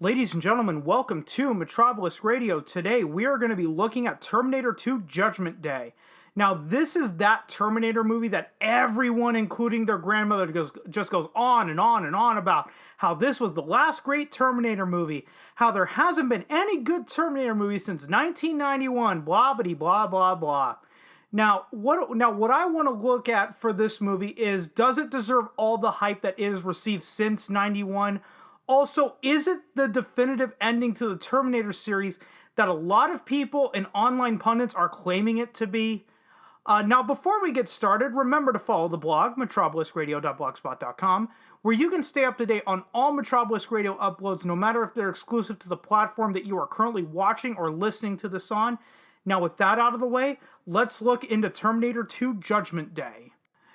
Ladies and gentlemen, welcome to MetrObelisk Radio. Today we are going to be looking at Terminator 2 Judgment Day. Now this is that Terminator movie that everyone, including their grandmother, just goes on and on and on about how this was the last great Terminator movie, how there hasn't been any good Terminator movie since 1991, blah, blah, blah, blah, blah. Now, what I want to look at for this movie is, does it deserve all the hype that it has received since 91? Also, is it the definitive ending to the Terminator series that a lot of people and online pundits are claiming it to be? Now, before we get started, remember to follow the blog, MetrObeliskRadio.blogspot.com, where you can stay up to date on all MetrObelisk Radio uploads, no matter if they're exclusive to the platform that you are currently watching or listening to this on. Now, with that out of the way, let's look into Terminator 2 Judgment Day.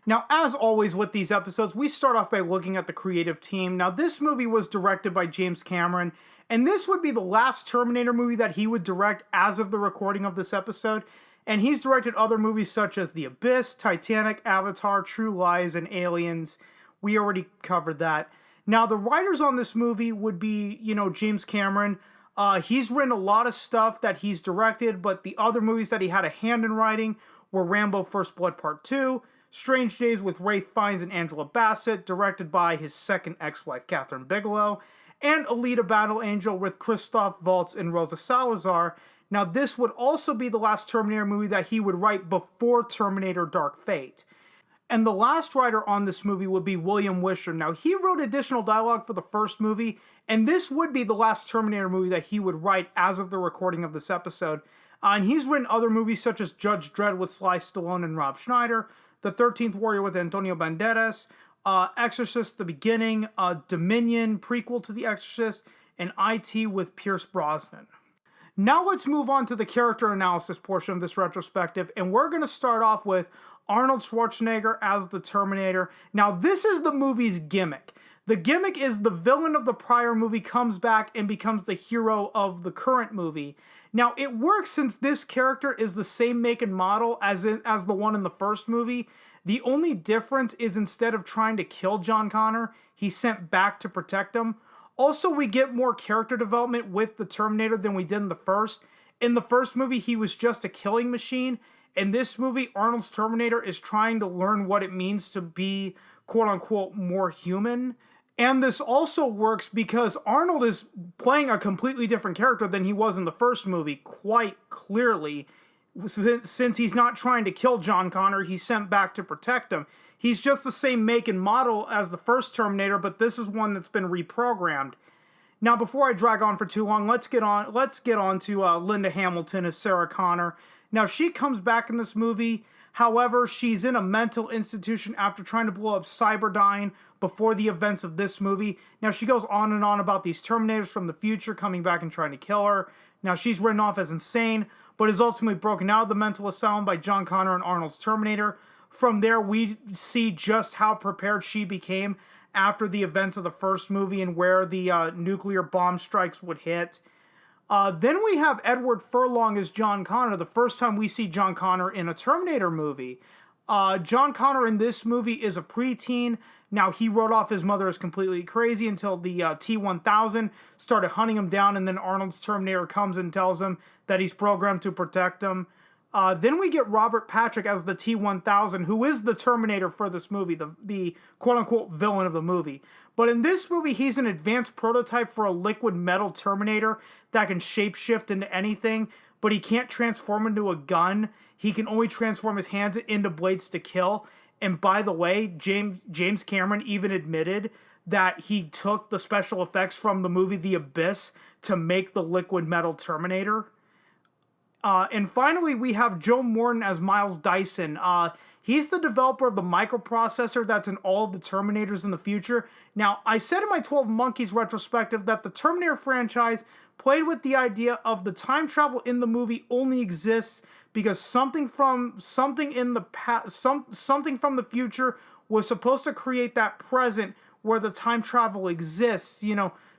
Now, as always with these episodes, we start off by looking at the creative team. Now, this movie was directed by James Cameron, and this would be the last Terminator movie that he would direct as of the recording of this episode. And he's directed other movies such as The Abyss, Titanic, Avatar, True Lies, and Aliens. We already covered that. Now, the writers on this movie would be, James Cameron. He's written a lot of stuff that he's directed, but the other movies that he had a hand in writing were Rambo First Blood Part 2, Strange Days with Ralph Fiennes and Angela Bassett, directed by his second ex-wife, Catherine Bigelow, and Alita Battle Angel with Christoph Waltz and Rosa Salazar. Now, this would also be the last Terminator movie that he would write before Terminator Dark Fate. And the last writer on this movie would be William Wisher. Now, he wrote additional dialogue for the first movie, and this would be the last Terminator movie that he would write as of the recording of this episode. And he's written other movies such as Judge Dredd with Sly Stallone and Rob Schneider, The 13th Warrior with Antonio Banderas, Exorcist The Beginning, Dominion, prequel to The Exorcist, and IT with Pierce Brosnan. Now let's move on to the character analysis portion of this retrospective, and we're going to start off with Arnold Schwarzenegger as the Terminator. Now, this is the movie's gimmick. The gimmick is the villain of the prior movie comes back and becomes the hero of the current movie. Now, it works since this character is the same make and model as the one in the first movie. The only difference is, instead of trying to kill John Connor, he's sent back to protect him. Also, we get more character development with the Terminator than we did in the first. In the first movie, he was just a killing machine. In this movie, Arnold's Terminator is trying to learn what it means to be, quote-unquote, more human. And this also works because Arnold is playing a completely different character than he was in the first movie, quite clearly. Since he's not trying to kill John Connor, he's sent back to protect him. He's just the same make and model as the first Terminator, but this is one that's been reprogrammed. Now, before I drag on for too long, let's get on to Linda Hamilton as Sarah Connor. Now, she comes back in this movie. However, she's in a mental institution after trying to blow up Cyberdyne before the events of this movie. Now, she goes on and on about these Terminators from the future coming back and trying to kill her. Now, she's written off as insane, but is ultimately broken out of the mental asylum by John Connor and Arnold's Terminator. From there, we see just how prepared she became after the events of the first movie and where the nuclear bomb strikes would hit. Then we have Edward Furlong as John Connor, the first time we see John Connor in a Terminator movie. John Connor in this movie is a preteen. Now, he wrote off his mother as completely crazy until the T-1000 started hunting him down, and then Arnold's Terminator comes and tells him that he's programmed to protect him. Then we get Robert Patrick as the T-1000, who is the Terminator for this movie, the quote-unquote villain of the movie. But in this movie, he's an advanced prototype for a liquid metal Terminator that can shapeshift into anything, but he can't transform into a gun. He can only transform his hands into blades to kill. And by the way, James Cameron even admitted that he took the special effects from the movie The Abyss to make the liquid metal Terminator. And finally, we have Joe Morton as Miles Dyson. He's the developer of the microprocessor that's in all of the Terminators in the future. Now, I said in my 12 Monkeys retrospective that the Terminator franchise played with the idea of the time travel in the movie only exists because something from the future was supposed to create that present where the time travel exists.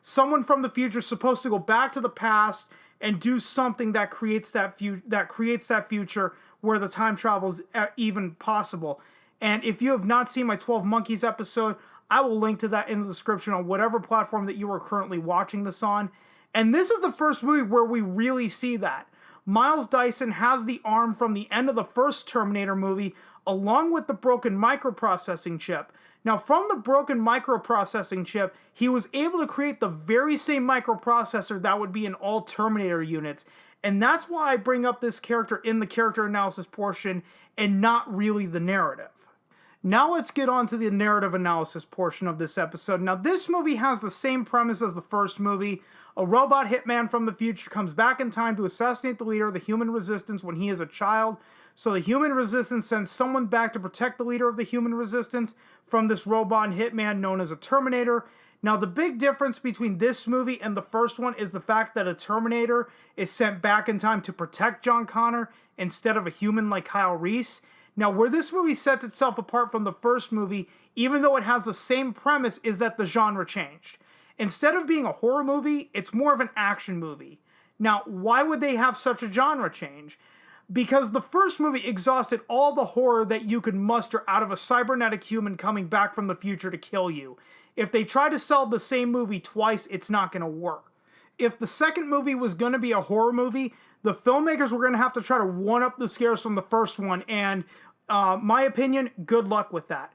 Someone from the future is supposed to go back to the past and do something that creates that future where the time travel is even possible. And if you have not seen my 12 Monkeys episode, I will link to that in the description on whatever platform that you are currently watching this on. And this is the first movie where we really see that. Miles Dyson has the arm from the end of the first Terminator movie, along with the broken microprocessing chip. Now, from the broken microprocessing chip, he was able to create the very same microprocessor that would be in all Terminator units. And that's why I bring up this character in the character analysis portion and not really the narrative. Now let's get on to the narrative analysis portion of this episode. Now, this movie has the same premise as the first movie. A robot hitman from the future comes back in time to assassinate the leader of the human resistance when he is a child. So the human resistance sends someone back to protect the leader of the human resistance from this robot hitman known as a Terminator. Now, the big difference between this movie and the first one is the fact that a Terminator is sent back in time to protect John Connor instead of a human like Kyle Reese. Now, where this movie sets itself apart from the first movie, even though it has the same premise, is that the genre changed. Instead of being a horror movie, it's more of an action movie. Now, why would they have such a genre change? Because the first movie exhausted all the horror that you could muster out of a cybernetic human coming back from the future to kill you. If they try to sell the same movie twice, it's not going to work. If the second movie was going to be a horror movie, the filmmakers were going to have to try to one-up the scares from the first one, and my opinion, good luck with that.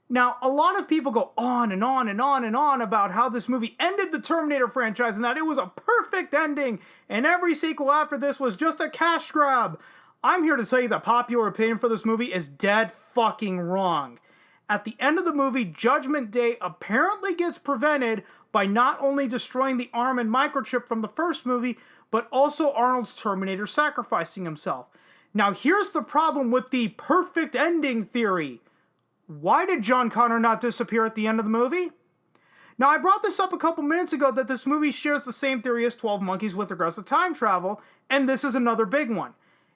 Now, a lot of people go on and on and on and on about how this movie ended the Terminator franchise and that it was a perfect ending and every sequel after this was just a cash grab. I'm here to tell you that popular opinion for this movie is dead fucking wrong. At the end of the movie, Judgment Day apparently gets prevented by not only destroying the arm and microchip from the first movie, but also Arnold's Terminator sacrificing himself. Now, here's the problem with the perfect ending theory. Why did John Connor not disappear at the end of the movie? Now, I brought this up a couple minutes ago that this movie shares the same theory as 12 Monkeys with regards to time travel, and this is another big one.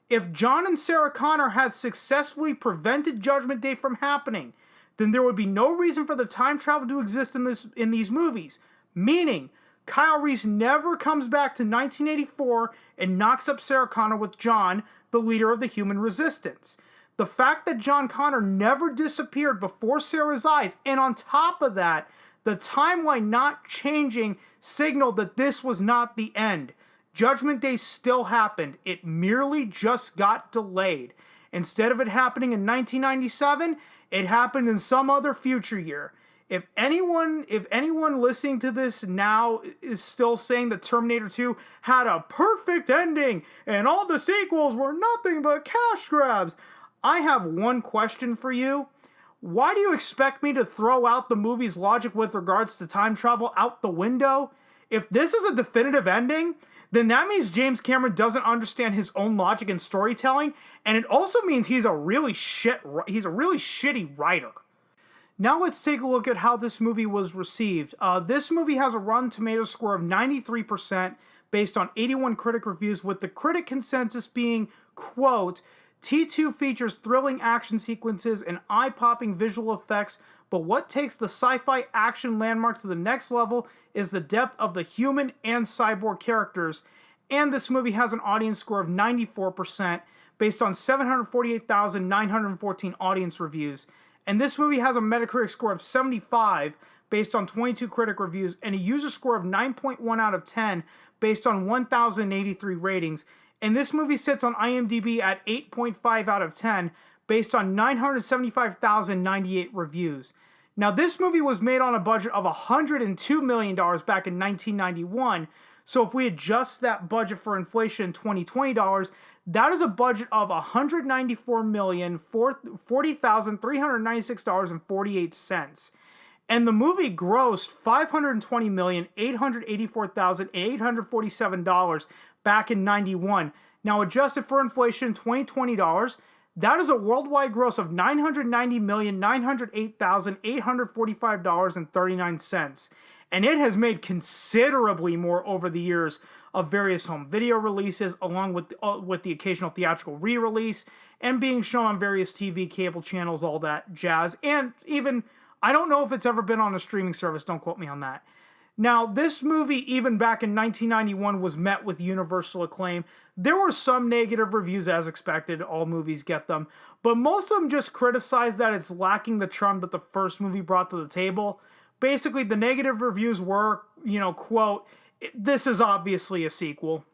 If John and Sarah Connor had successfully prevented Judgment Day from happening, then there would be no reason for the time travel to exist in these movies. Meaning, Kyle Reese never comes back to 1984 and knocks up Sarah Connor with John, the leader of the human resistance. The fact that John Connor never disappeared before Sarah's eyes, and on top of that, the timeline not changing signaled that this was not the end. Judgment Day still happened. It merely just got delayed. Instead of it happening in 1997, it happened in some other future year. If anyone listening to this now is still saying that Terminator 2 had a perfect ending and all the sequels were nothing but cash grabs, I have one question for you. Why do you expect me to throw out the movie's logic with regards to time travel out the window? If this is a definitive ending, then that means James Cameron doesn't understand his own logic and storytelling, and it also means he's a really shitty writer. Now let's take a look at how this movie was received. This movie has a Rotten Tomatoes score of 93% based on 81 critic reviews, with the critic consensus being, quote, T2 features thrilling action sequences and eye-popping visual effects, but what takes the sci-fi action landmark to the next level is the depth of the human and cyborg characters. And this movie has an audience score of 94% based on 748,914 audience reviews. And this movie has a Metacritic score of 75 based on 22 critic reviews and a user score of 9.1 out of 10 based on 1,083 ratings. And this movie sits on IMDb at 8.5 out of 10 based on 975,098 reviews. Now, this movie was made on a budget of $102 million back in 1991. So if we adjust that budget for inflation in 2020 dollars, that is a budget of $194,040,396.48. And the movie grossed $520,884,847 back in 91. Now, adjusted for inflation in 2020 dollars, that is a worldwide gross of $990,908,845.39. And it has made considerably more over the years of various home video releases, along with the occasional theatrical re-release, and being shown on various TV, cable channels, all that jazz. And even, I don't know if it's ever been on a streaming service, don't quote me on that. Now, this movie, even back in 1991, was met with universal acclaim. There were some negative reviews, as expected. All movies get them. But most of them just criticized that it's lacking the charm that the first movie brought to the table. Basically, the negative reviews were, quote, "This is obviously a sequel."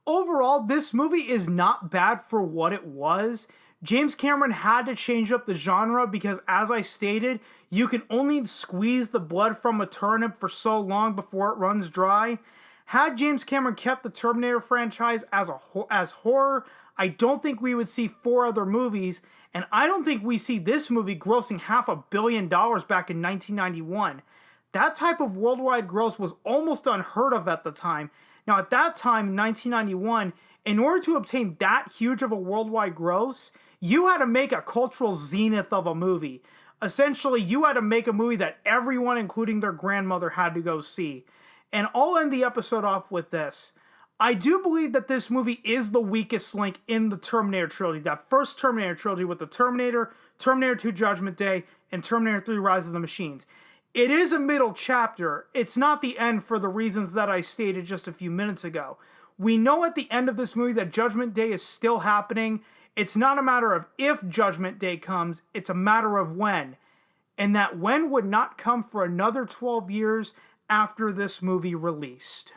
Overall, this movie is not bad for what it was. James Cameron had to change up the genre because, as I stated, you can only squeeze the blood from a turnip for so long before it runs dry. Had James Cameron kept the Terminator franchise as horror, I don't think we would see 4 other movies, and I don't think we see this movie grossing $500 million back in 1991. That type of worldwide gross was almost unheard of at the time. Now, at that time, in 1991, in order to obtain that huge of a worldwide gross, you had to make a cultural zenith of a movie. Essentially, you had to make a movie that everyone, including their grandmother, had to go see. And I'll end the episode off with this. I do believe that this movie is the weakest link in the Terminator trilogy. That first Terminator trilogy with the Terminator, Terminator 2 Judgment Day, and Terminator 3 Rise of the Machines. It is a middle chapter. It's not the end for the reasons that I stated just a few minutes ago. We know at the end of this movie that Judgment Day is still happening. It's not a matter of if Judgment Day comes, it's a matter of when. And that when would not come for another 12 years after this movie released.